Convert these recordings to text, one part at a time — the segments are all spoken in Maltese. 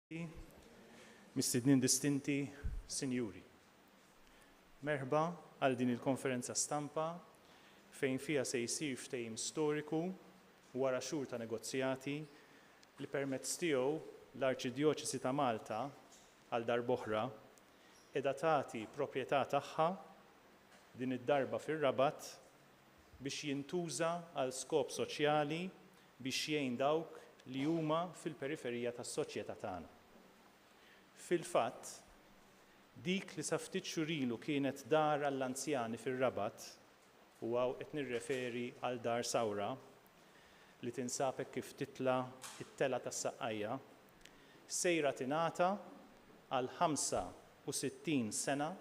Mistednin distinti, sinjuri. Merħba għal din il-konferenza stampa fejn fiha se jsir ftehim storiku wara xhur ta' negozjati li permezz tiegħu l-Arċidjoċesi ta' Malta għal darb'oħra qiegħda tagħti proprjetà tagħha din id-darba fir-Rabat biex jintuża għal skop soċjali biex jgħin dawk li huma fil-periferija tas-soċjetà tagħna. Fil-fatt, dik li sa ftit xhur ilu kienet dar għall-anzjani fir-Rabat u għaw qed nirreferi għal dar Sawra li tinsab hekk kif titla it-tela tas-Saqqajja, sejra tingħata għal 65 sena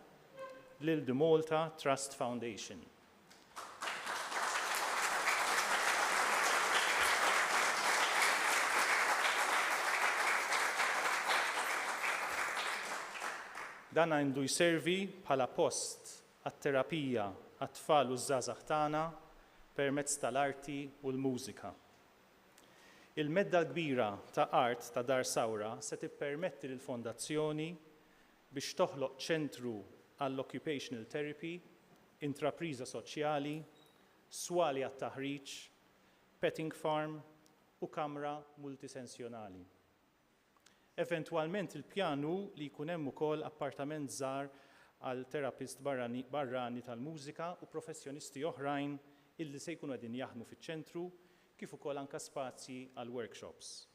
lil The Malta Trust Foundation. Dan għandu jservi bħala post għat-terapija għat-tfal u żgħażagħ tagħna permezz tal-arti u l-mużika. Il-medda l-kbira ta' art ta' Dar Sawra se tippermetti lill-Fondazzjoni biex toħloq ċentru għall-occupational therapy, intrapriża soċjali, swali għat-taħriġ, petting farm u kamra multisensjonali. Eventwalment il-pjanu li jkun hemm ukoll appartament żgħar għal terapist barrani tal-mużika u professjonisti oħrajn illi se jkunu qegħdin jaħdmu fiċ-ċentru kif ukoll anke spazji għal workshops.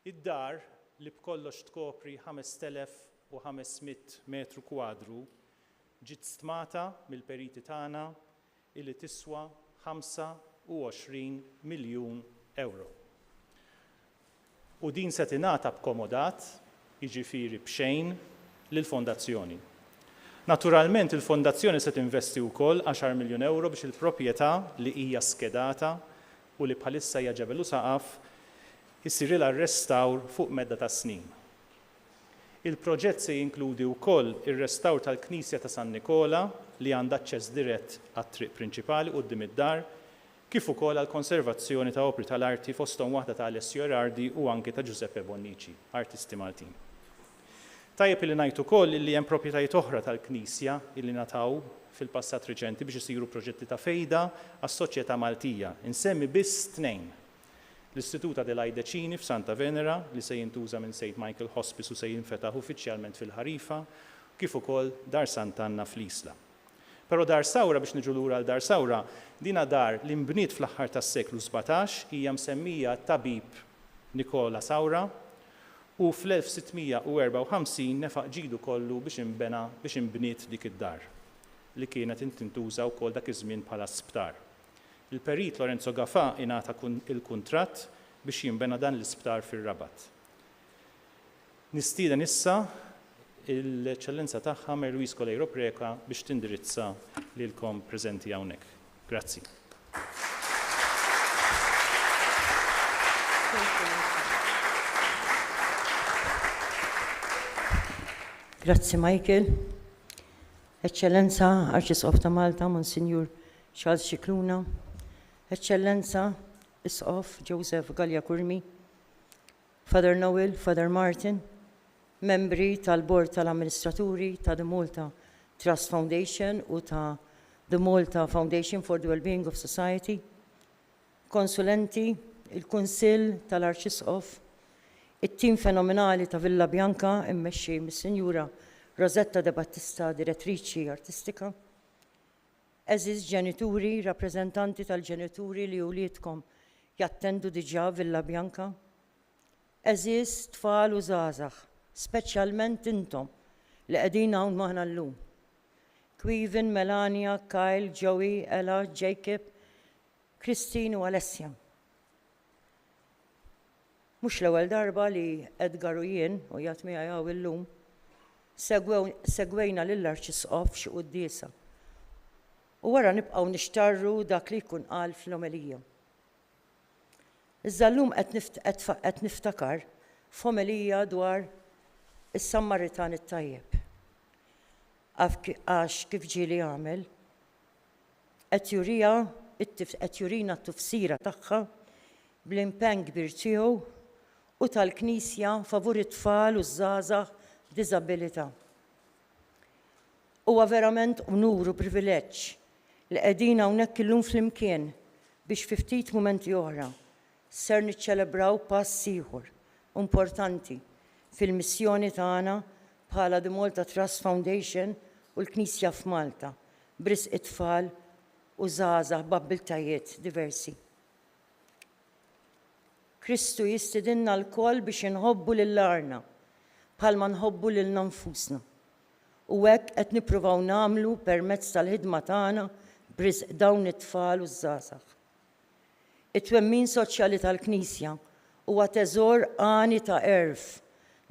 Id-dar li b'kollox tkopri 5500 metru kwadru ġiet stmata mill-periti tagħna illi tiswa 25 miljun euro. U din se tingħata b'komodat, jiġifieri b'xejn, lill-Fondazzjoni. Naturalment il-Fondazzjoni se tinvesti wkoll 10 miljun euro biex il-proprjetà li hija skedata u li bħalissa hija ġebel u saqaf isirilha r-restawr fuq medda ta' snin. Il-proġett se jinkludi wkoll ir-restawr tal-Knisja ta' San Nikola li għandha aċċess dirett għat-triq prinċipali quddiem id-dar kif ukoll għal konservazzjoni ta' opri tal-arti fosthom waħda ta' Alessio Erardi u anke ta' Giuseppe Bonnici, artisti Maltin. Tajjeb li ngħid ukoll li hemm proprjetajiet oħra tal-Knisja li nataw fil-passat riċenti biex isiru proġetti ta' fejda għas-soċjetà Maltija. Insemmi biss tnejn. L-Istituta dell'Ajdecini f'Santa Venera li se jintuża minn St. Michael Hospice u se jinfetaħ uffiċjalment fil-Ħarifa, kif ukoll Dar Sant'Anna fl-Isla. Però Dar Sawra biex niġu lura għal Dar Sawra, dina dar li mbniet fl-aħħar tas-seklu 17 hija msemmija tabib Nikola Sawra u fl-1654 nefaq ġidu kollu biex inbniet dik id-dar li kienet tintuża wkoll dak iż-żmien bħala sptar. Il-perit Lorenzo Gafà ingħata il-kuntratt biex jinbena dan l-isptar fir-Rabat. Nistieden issa l-eċċellenza tagħha Mer Luis Colejro Preca biex tindirizza lilkom preżenti hawnhekk. Grazzi. Grazzi Michael. Eċċellenza Arċisqof ta' Malta Monsignor Charles Cicluna. Eċċellenza Isqof Joseph Gallia Kurmi. Father Noel, Father Martin. Membri tal-Bord tal-Amministraturi ta' The Malta Trust Foundation u ta' The Malta Foundation for the Well-Being of Society, konsulenti, il-Kunsill tal-Arċisqof, it-tim fenomenali ta' Villa Bianca immexxi mis-Sinjura Rosetta De Battista, direttriċi artistika, eżiż ġenituri, rappreżentanti tal-ġenituri li uliedkom jattendu diġà Villa Bianca, eżiż tfal u żgħażagħ, speċjalment intom li qegħdin hawn magħna llum. Queven, Melania, Kyle, Joey, Ella, Jacob, Christine u Alessia. Mhux l-ewwel darba li Edgar u jien u jgħat miegħi hawn illum segwejna lill-Arċisqof xi quddiesa. U wara nibqgħu nixtarru dak li jkun qal fl-omelija. Iżda llum qed niftakar f'omelija dwar is-Sammaritan it-tajjeb. Għax kif ġieli għamel, qed jurina t-tifsira tagħha bl-impenn kbir tiegħu u tal-Knisja favur it-tfal u żgħażagħ b'diżabilità. Huwa verament unur u privileġġ li qegħdin hawnhekk illum flimkien biex fi ftit mumenti oħra ser niċċelebraw pass ieħor importanti fil-missjoni tagħna bħala The Malta Trust Foundation u l-Knisja f'Malta b'risq it-tfal u żgħażagħ b'abbiltajiet diversi. Kristu jistidinna l-koll biex inħobbu lill-arna bħalma nħobbu lilna nfusna. U hekk qed nippruvaw nagħmlu permezz tal-ħidma tagħna b'risq dawn it-tfal u żgħażagħ. It-twemmin soċjali tal-Knisja huwa teżor għani ta' erf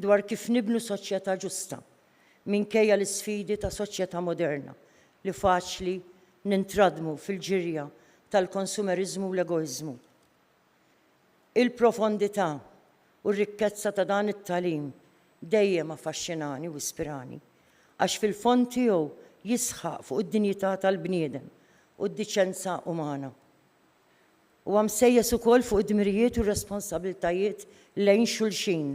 dwar kif nibnu soċjetà ġusta minkejja l-isfidi ta' soċjetà moderna li faċli nintradmu fil-ġirja tal-konsumerizmu u l-egoizmu. Il-profondità u r-rikkezza ta' dan it-tagħlim dejjem affaxxinani u ispirani għax fil-fond tiegħu jisħaq fuq id-dinjità tal-bniedem u d-diċenza umana. Huwa msejjes ukoll fuq id-dmirijiet u r-responsabbiltajiet lejn xulxin,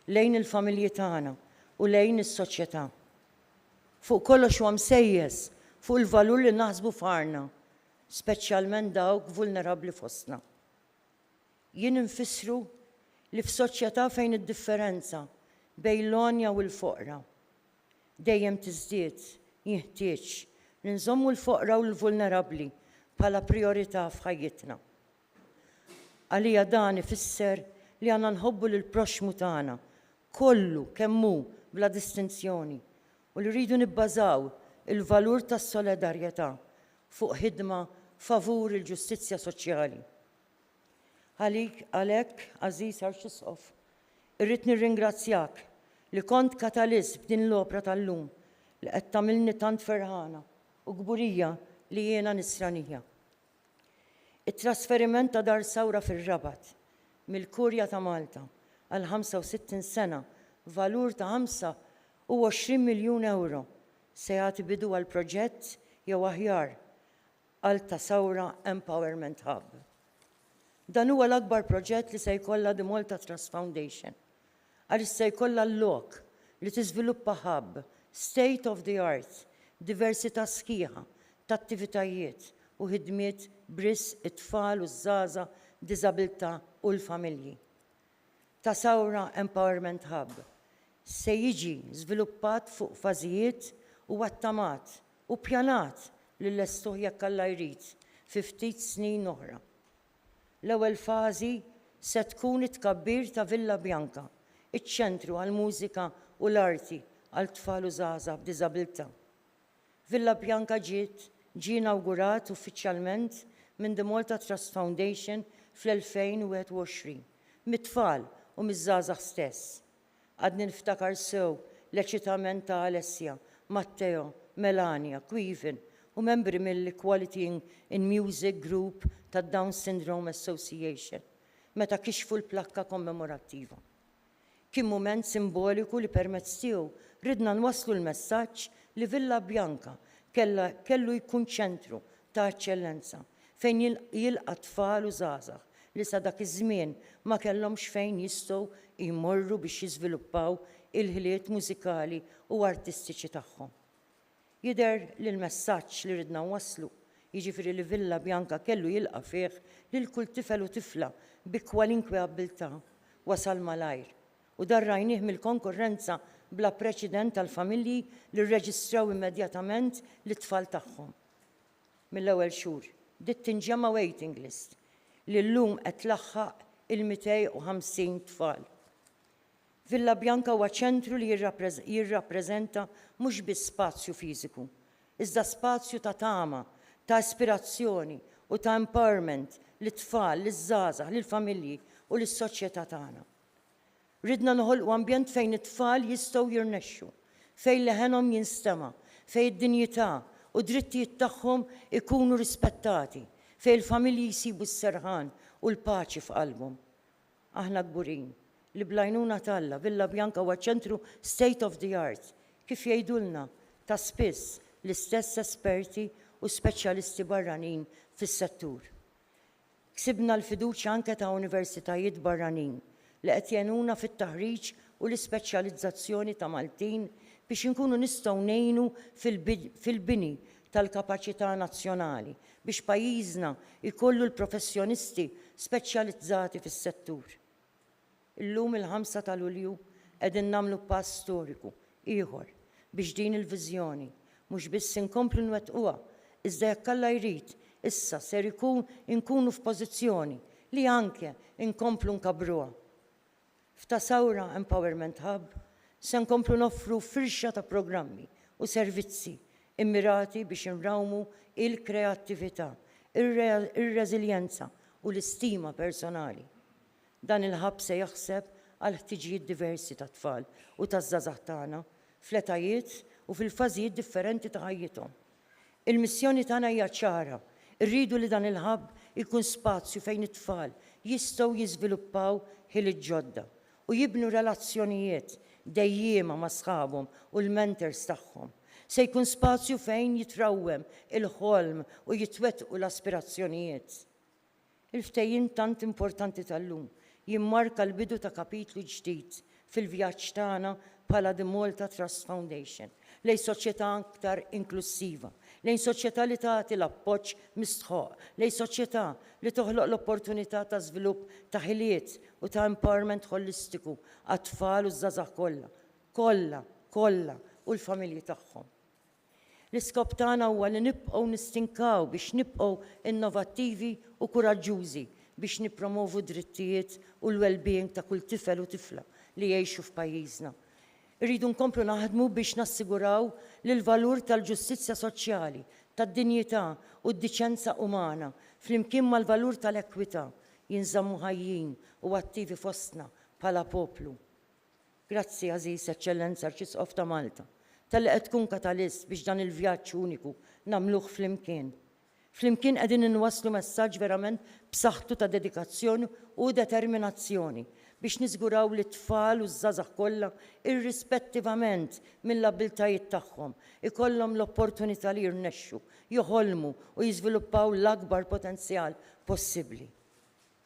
lejn il-familji tagħna u lejn is-soċjetà. Fuq kollox huwa msejjes fuq il-valur li naħsbu f'arna, speċjalment dawk vulnerabbli fostna. Jien infissru li f'soċjetà fejn id-differenza bejn l-għonja u l-foqra dejjem tiżdied jeħtieġ li nżommu l-foqra u l-vulnerabbli bħala priorità f'ħajjitna. Għalija dan ifisser li għandna nħobbu lill-proxmu tagħna kollu kemm hu bla distinzjoni u li rridu nibbażaw il-valur tas-solidarjetà fuq ħidma favur il-ġustizzja soċjali. Għalhekk, Aziz Arċisqof, irrid nirringrazzjak li kont katalist b'din l-opra tal-lum li qed tagħmilni tant ferħana u gburija li jiena nisranija. It-trasferiment ta' dar Sawra fir-Rabat mill-Kurja ta' Malta għal 65 sena valur ta' 25 miljun euro se jagħti bidu għal proġett jew aħjar għal ta' Sawra Empowerment Hub. Dan huwa l-akbar proġett li se jkollha The Malta Trust Foundation għaliex se jkollha l-lok li tiżviluppa hub state of the art, diversità sħiħa ta' attivitajiet u ħidmiet b'risq it-tfal u żgħażagħ b'diżabilità u l-familji. Ta' Sawra Empowerment Hub se jiġi żviluppat fuq fażijiet u attamat u ppjanat li lestuh jekk Alla jrid fi ftit snin oħra. L-ewwel fażi se tkun it-tkabbir ta' Villa Bjanka, iċ-ċentru għall-mużika u l-arti għal tfal u żgħażagħ b'diżabilità. Villa Bjanka ġie inawgurat uffiċjalment minn The Malta Trust Foundation fl-2021 mit-tfal u miż-żgħażagħ stess. Għadni niftakar sew l-eċitament ta' Alessia, Matteo, Melania, Queven u membri mill-Equality in Music Group tad Down Syndrome Association meta kixfu l-plakka kommemorattiva. Kien mument simboliku li permezz tiegħu ridna nwasslu l-messaġġ li Villa Bjanka kellu jkun ċentru ta' eċċellenza fejn jilqa' tfal u żgħażagħ li sa dak iż-żmien ma kellhomx fejn jistgħu jmorru biex jiżviluppaw il-ħiliet mużikali u artistiċi tagħhom. Jidher li l-messaġġ li ridna nwasslu jiġifieri li Villa Bjanka kellu jilqa' fih lil kull tifel u tifla bi kwalinkwe abbiltà wasal malajr u dan rajnieh mill-konkurrenza bla preċedent tal-familji li rreġistraw immedjatament lit-tfal tagħhom. Mill-ewwel xhur ditt tinġema waiting list li llum qed tlaħħaq il-250 tfal. Villa Bjanka huwa ċentru li jirrappreżenta mhux biss spazju fiżiku, iżda spazju ta' tama, ta' aspirazzjoni u ta' empowerment lit-tfal, liż-żgħażagħ, lill-familji u lis-soċjetà tagħna. Ridna noħolqu ambjent fejn it-tfal jistgħu jirnexxu, fejn leħenhom jinstema', fejn id-dinjità u drittijiet tagħhom ikunu rispettati, fejn il-familji jsibu s-serħan u l-paċi f'qalbhom. Aħna kburin li bl-għajnuna tAlla Villa Bjanka huwa ċentru state of the art, kif jgħidulna ta' spiss l-istess esperti u speċjalisti barranin fis-settur. Ksibna l-fiduċja anke ta' universitajiet barranin li qed jgħinuna fit-taħriġ u l-ispeċjalizzazzjoni ta' Maltin biex inkunu nistgħu ngħinu fil-bini tal-kapaċità nazzjonali biex pajjiżna jkollu l-professjonisti speċjalizzati fis-settur. Illum il-5 ta' Lulju qegħdin nagħmlu pass storiku ieħor biex din il-viżjoni mhux biss inkomplu nwettquha, iżda jekk Alla jrid issa ser inkunu f'pożizzjoni li anke inkomplu nkabruha. F'Tasawra Empowerment Hub se nkomplu noffru firxa ta' programmi u servizzi immirati biex nrawmu il-kreattività, ir-reżiljenza u l-istima personali. Dan il-ħab se jaħseb għal ħtiġijiet diversi ta' tfal u taż-żagħżagħ tagħna fl-etajiet u fil-fażijiet differenti ta' ħajjithom. Il-missjoni tagħna hija ċara. Irridu li dan il-ħab ikun spazju fejn it-tfal jistgħu jiżviluppaw ħiliet ġodda u jibnu relazzjonijiet dejjiema ma' sħabhom u l-mentors tagħhom. Se jkun spazju fejn jitrawwem il-ħolm u jitwettqu l-aspirazzjonijiet. Il-ftehim tant importanti tal-lum jimmarka l-bidu ta' kapitlu ġdid fil-vjaġġ tagħna bħala The Malta Trust Foundation lejn soċjetà aktar inklusiva, lejn soċjetà li tagħti l-appoġġ mistħoq, lejn soċjetà li toħloq l-opportunità ta' żvilupp ta' ħiliet u ta' empowerment holistiku għat-tfal u żgħażagħ kollha u l-familji tagħhom. L-iskop tagħna huwa li nibqgħu nistinkaw biex nibqgħu innovattivi u kuraġġużi biex nippromovu drittijiet u l-well-being ta' kull tifel u tifla li jgħixu f'pajjiżna. Irridu nkomplu naħdmu biex nassiguraw li l-valur tal-ġustizzja soċjali, tad-dinjità u d-diċenza umana flimkien mal-valur tal-ekwità jinżammu ħajjin u attivi fostna bħala poplu. Grazzi Aziz Eċċellenza Arċisqof ta' Malta tal-li qed tkun katalist biex dan il-vjaġġ uniku nagħmluh flimkien. Flimkien qegħdin inwasslu messaġġ verament b'saħħtu ta' dedikazzjoni u determinazzjoni biex niżguraw li t-tfal u żgħażagħ kollha irrispettivament mill-abiltajiet tagħhom ikollhom l-opportunità li jirnexxu, joħolmu u jiżviluppaw l-akbar potenzjal possibbli.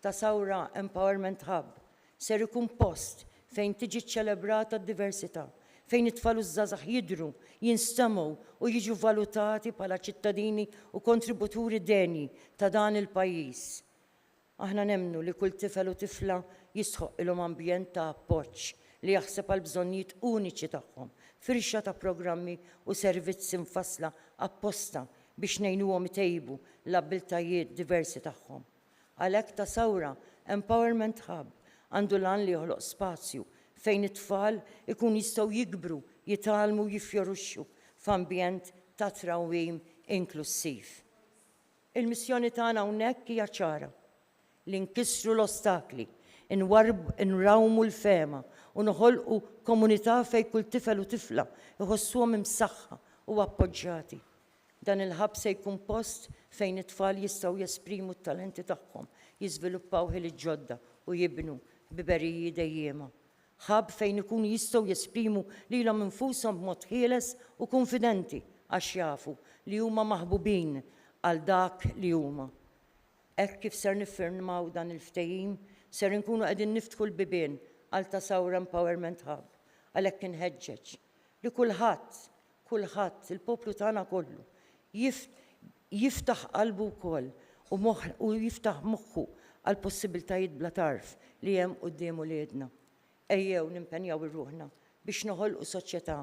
Tasawra Empowerment Hub ser ikun post fejn tiġi ċċelebrata d-diversità, fejn it-tfal u żgħażagħ jidhru, jinstemmgħu u jiġu valutati bħala ċittadini u kontributuri denji ta' dan il-pajjiż. Aħna nemmnu li kull tifel u tifla jisħoq ilhom ambjent ta' appoġġ li jaħseb għal bżonnijiet uniċi tagħhom, firxa ta' programmi u servizzi mfassla apposta biex ngħinuhom itejbu l-abbiltajiet diversi tagħhom. Għalhekk Tasawra Empowerment Hub għandu lan li joħloq spazju fejn it-tfal ikun jistgħu jikbru, jitalmu, jiffjoruxxu f'ambjent ta' trawwim inklusiv. Il-missjoni tagħna hawnhekk hija ċara li nkissru l-ostakli, nrawmu l-fema u noħolqu komunità fejn kull tifel u tifla iħossuhom imsaħħa u appoġġjati. Dan il-ħab se jkun post fejn it-tfal jistgħu jesprimu t-talenti tagħhom, jiżviluppaw ħiliet ġodda u jibnu biberiji dejjema. Ħab fejn ikunu jistgħu jesprimu lilhom infushom b'mod ħieles u konfidenti għax jafu li huma maħbubin għal dak li huma. Hekk kif ser niffirmaw dan il-ftehim, ser nkunu qegħdin niftħu l-bibien għal Tasawra Empowerment Hub. Għalhekk inħeġġeġ li kulħadd, il-poplu tagħna kollu jiftaħ qalbu wkoll u jiftaħ moħħu għal possibiltajiet bla tarf li hemm quddiem uliedna. Ejjew nimpenjaw irruħna biex noħolqu soċjetà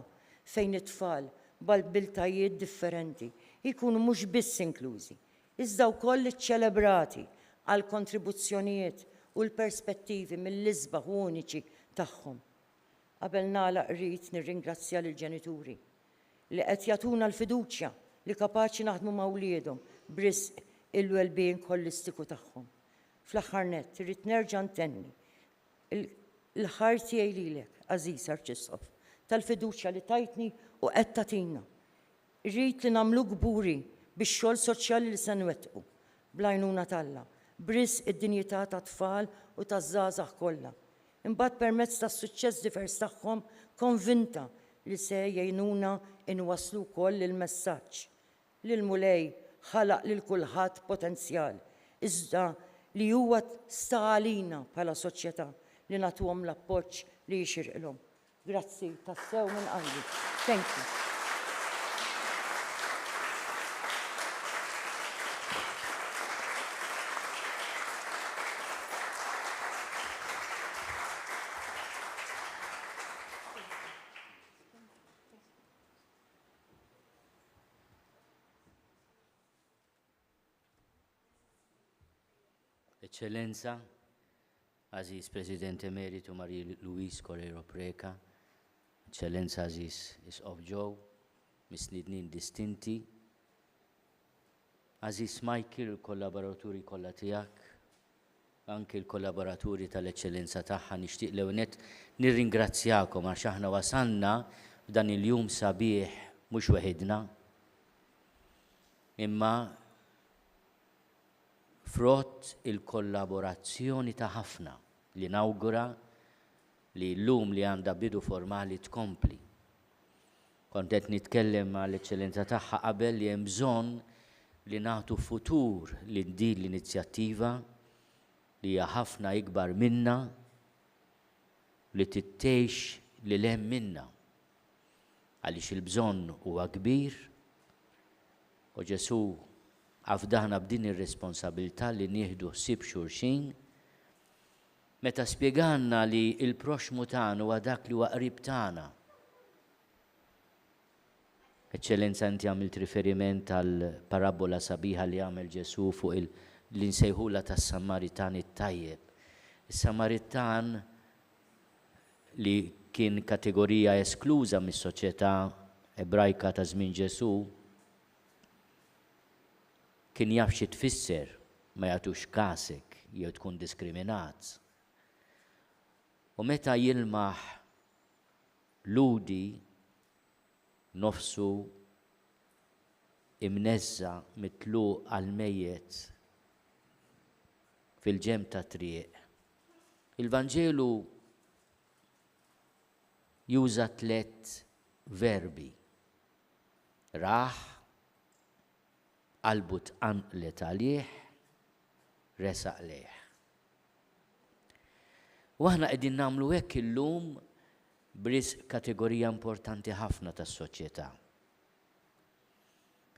fejn it-tfal b'abiltajiet differenti jkunu mhux biss inklużi, iżda wkoll iċċelebrati għal kontribuzzjonijiet u l-perspettivi mill-isbaħ uniċi tagħhom. Qabel nagħlaq rrid nirringrazzja lill-ġenituri li qed jagħtuna l-fiduċja li kapaċi naħdmu ma' wliedhom b'risq il-well-being holistiku tagħhom. Fl-aħħar nett irrid nerġa' ntenni l-ħar tiegħi lilek, Aziz Arċisqof, tal-fiduċja li tajtni u qed tagħtina. Irrid li nagħmlu gburi bix-xogħol soċjali li se nwettqu bl-għajnuna tAlla, b'risq id-dinjità tat-tfal u taż-żgħażagħ kollha. Imbagħad permezz tas-suċċess divers tagħhom konvinta li se jgħinuna inwasslu wkoll il-messaġġ li l-Mulej ħalaq lil kulħadd potenzjal, iżda li huwa sta għalina bħala soċjetà li nagħtuhom l-appoġġ li jixirqilhom. Grazzi tassew minn qalbi. Thank you. Eccellenza, Aziz President Emeritu Marie Luis Correro Preca, Eccellenza Aziz Isqof Joe, misnidnin distinti, Aziz Michael, il-kollaboraturi kollha tiegħek, anke l-kollaboraturi tal-Eċċellenza tagħha nixtieq l-ewnet nirringrazzjakom għax aħna wasalna f'dan il-jum sabiħ mhux weħidna, imma frott il-kollaborazzjoni ta' ħafna li nawgura li llum li għandha bidu formali tkompli. Kont qed nitkellem mal-Eċċellenza tagħha qabel li hemm bżonn li nagħtu futur lil din l-inizjattiva li hija ħafna ikbar minna li tittejx lil hemm minna għaliex il-bżonn huwa kbir u Ġesu għafdaħna b'din ir-responsabilità li nieħdu ħsieb xulxin meta spjeganna li l-proxmu tagħna huwa dak li huwa qrib tagħna. Eċċellenza, inti għamilt riferiment għal parabola sabiħa li għamel Ġesu fuq l-insejħula tas-Samaritan it-tajjeb. Is-Samaritan li kien kategorija eskluża mis-soċjetà Ebrajka ta' żmien Ġesu kien jaf xi tfisser ma jagħtux kasek jew tkun diskriminat. U meta jilmaħ ludi nofsu imnezza mitluq għal-mejjet fil-ġem ta' triq, il-Vanġelu juża 3 verbi. Raħ, qalbu tqanqlet għalih, resaq lejh. U aħna qegħdin nagħmlu hekk illum b'risq kategorija importanti ħafna tas-soċjetà.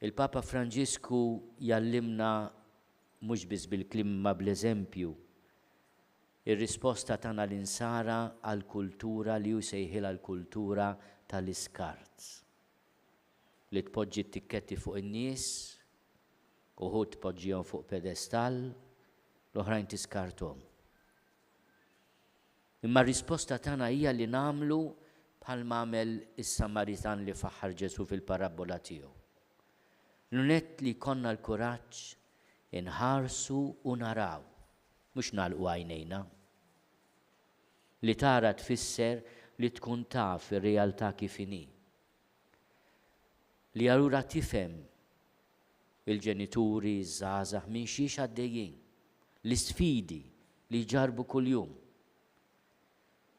Il-Papa Franġisku jallimna mhux biss bil-kliem ma bl-eżempju ir-risposta tagħna l-insara għall-kultura li hu sejħilha l-kultura tal-iskart. Li tpoġġi t-tikketti fuq in-nies, uħud tpoġġihom fuq pedestal, l-oħrajn tiskarthom. Imma r-risposta tagħna hija li nagħmlu bħalma għamel is-Samaritan li faħħar Ġesu fil-parabola tiegħu. Nunet li konna l-kuraġġ inħarsu u naraw, mhux nagħlqu għajnejna. Li tara tfisser li tkun taf ir-realtà kif inhi. Li allura tifhem il-ġenituri, iż-żgħażagħ minn xiex għaddejjin, l-isfidi li jġarbu kuljum.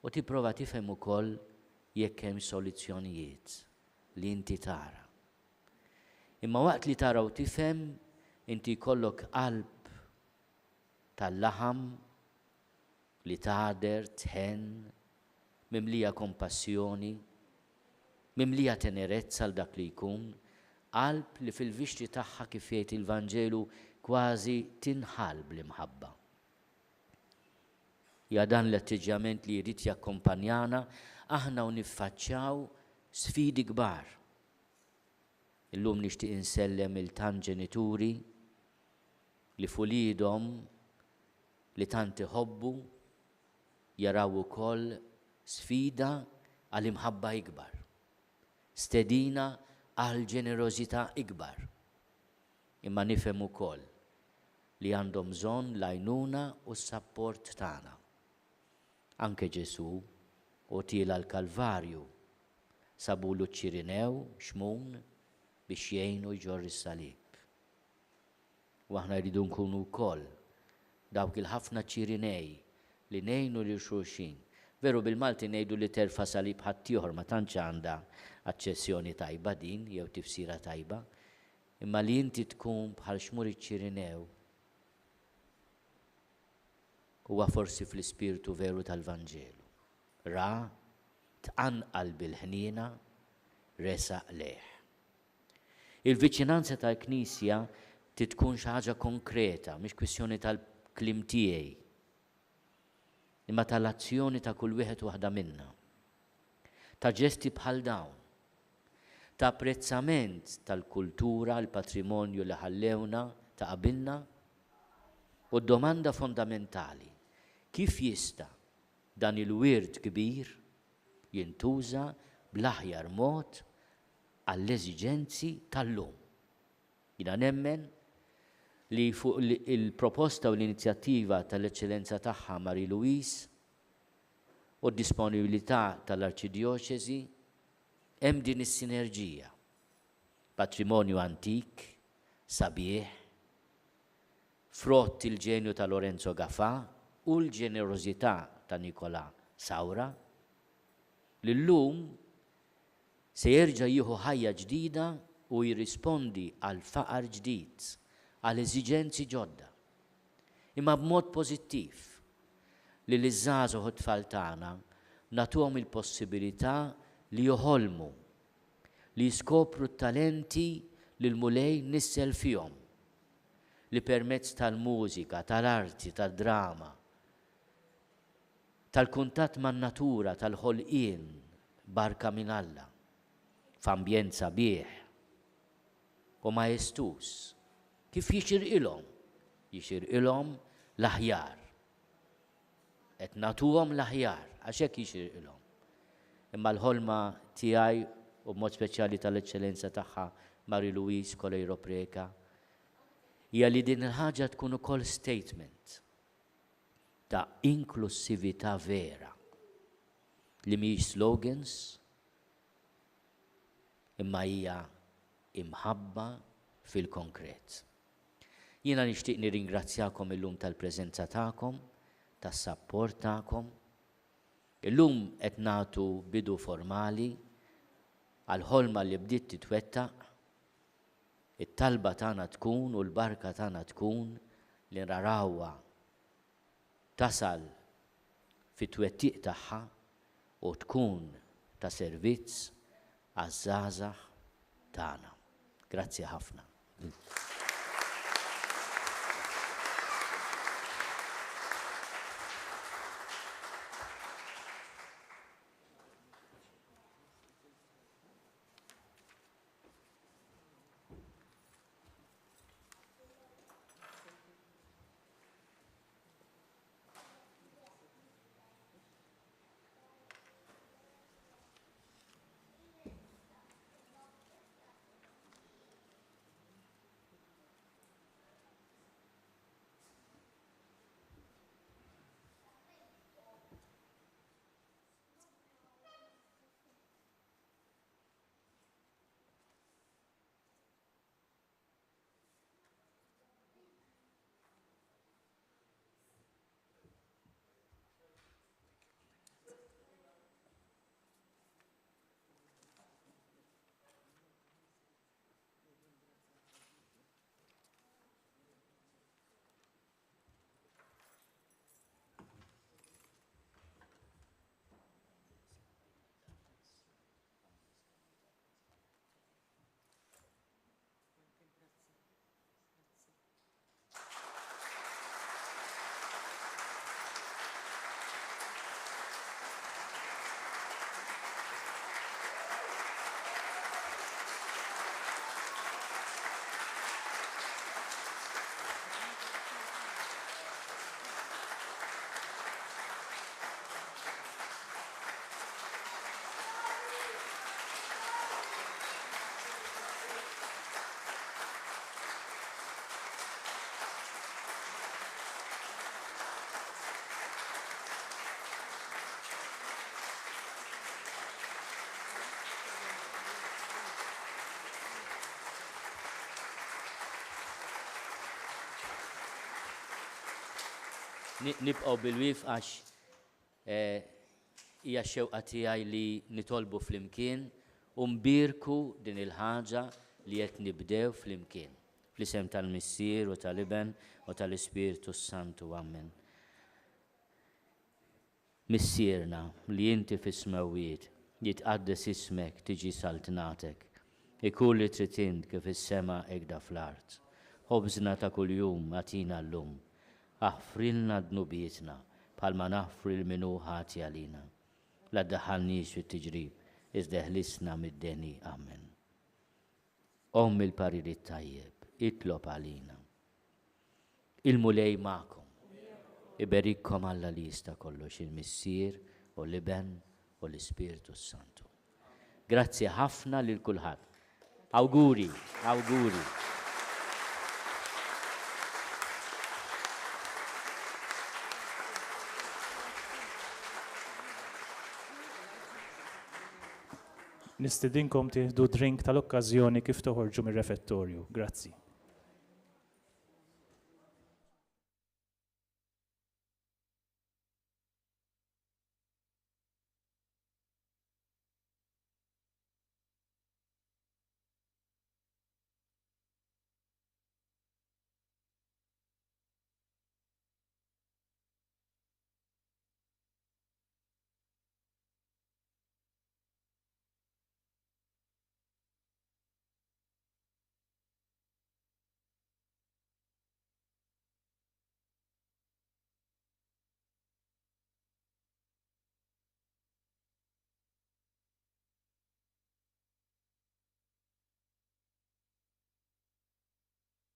U tipprova tifhem ukoll jekk hemm soluzzjonijiet li inti tara. Imma waqt li tara u tifhem, inti jkollok qalb tal-laħam li tgħader, tħenn, mimlija kompassjoni, mimlija tenerezza għal dak li jkun, qalb li fil-vixti tagħha kif jgħid il-Vanġelu kważi tinħal bl-imħabba. Ja dan l-atteġġjament li jrid jakkompanjana aħna u niffaċċjaw sfidi kbar. Illum nixtieq insellem il-tant ġenituri li fulidhom li tant iħobbu jaraw ukoll sfida għal imħabba ikbar. Stedina għal ġenerożità ikbar. Imma nifhem ukoll li għandhom bżonn l-għajnuna u s-sapport tagħna. Anke Ġesu u tiela l-Kalvarju sabulu ċ-Ċirinew xmun biex jgħinu jġorr is-salib. U aħna rridu nkunu wkoll dawk il-ħafna Ċirinej li ngħinu lil xulxin. Veru bil-Malti ngħidu li terfa' salib ħadd ieħor ma tantx għandha aċċessjoni tajba din jew tifsira tajba, imma li inti tkun bħal xmur iċ-Ċirinew huwa forsi fl-ispirtu veru tal-Vanġelu. Ra, tqanqal bil-ħniena, resaq leħ. Il-viċinanza tal-Knisja tkun xi ħaġa konkreta, mhix kwistjoni tal-kliem tiegħi, imma tal-azzjoni ta' kull wieħed waħda minnha. Ta' ġesti bħal dawn, ta' apprezzament tal-kultura, l-patrimonju li ħallewna ta' qabilna, u d-domanda fondamentali, kif jista' dan il-wirt kbir jintuża bl-aħjar mod għall-eżiġenzi tal-lum. Jiena nemmen li fuq il-proposta u l-inizjattiva tal-eċċellenza tagħha Marie Louise u d-disponibilità tal-Arċidjoċesi hemm din is-sinerġija. Patrimonju antik, sabiħ, frott il-ġenju ta' Lorenzo Gaffà u l-ġenerożità ta' Nicola Sawra, li llum se jerġa' jieħu ħajja ġdida u jirrispondi għal faqar ġdid, għal eżiġenzi ġodda, imma b'mod pożittiv li l-żgħażagħ u t-tfal tagħna nagħtuhom il-possibilità li joħolmu, li jiskopru t-talenti li l-mulej nissel fihom, li permezz tal-mużika, tal-arti, tad-drama, tal-kuntatt man-natura, tal-ħolqien barka minn Alla, f'ambjent sabiħ u majestus, kif jixirqilhom? Jixirqilhom l-aħjar. Qed nagħtuhom l-aħjar, għax hekk jixirqilhom. Imma l-ħolma tiegħi u b'mod speċjali tal-eċċellenza tagħha Marie Louise Kolejro Preka hija li din il-ħaġa tkun ukoll statement ta' inklusività vera li mhijiex slogans imma hija imħabba fil-konkret. Jiena nixtieq nirringrazzjakom illum tal-preżenza tagħkom, tas-sapport tagħkom. Illum qed nagħtu bidu formali għal ħolma li bdiet titwettaq. It-talba tagħna tkun u l-barka tagħna tkun li narawha tasal fit-twettiq tagħha u tkun ta' servizz għaż-żgħażagħ tagħna. Grazzi ħafna. Nibqgħu bil-wif għax hija xewqa tiegħi li nitolbu flimkien u mbirku din il-ħaġa li qed nibdew flimkien. Fl-isem tal-Missier u tal-Iben u tal-Ispiritu Santu. Amen. Missierna li inti fis-smawiet, jitqaddes ismek tiġi saltnatek, ikun li trid int kif is-sema ekda fl-art. Ħobżna ta' kuljum atina llum, aħfrilna dnubietna bħalma naħfri l-minu ħati għalina. La ddaħħalniex fit-tiġrib, iżda ħlisna mid-deni. Amen. Omm il-pariri tajjeb, itlob għalina. Il-mulej ma'kom. Iberikkom Alla li jista' kollox, il-Missier u l-Iben u l-Ispiritu Santu. Grazzi ħafna lil kulħadd. Awguri, awguri. Nistidinkom tieħdu drink tal-okkażjoni kif toħorġu mir-refettorju. Grazzi.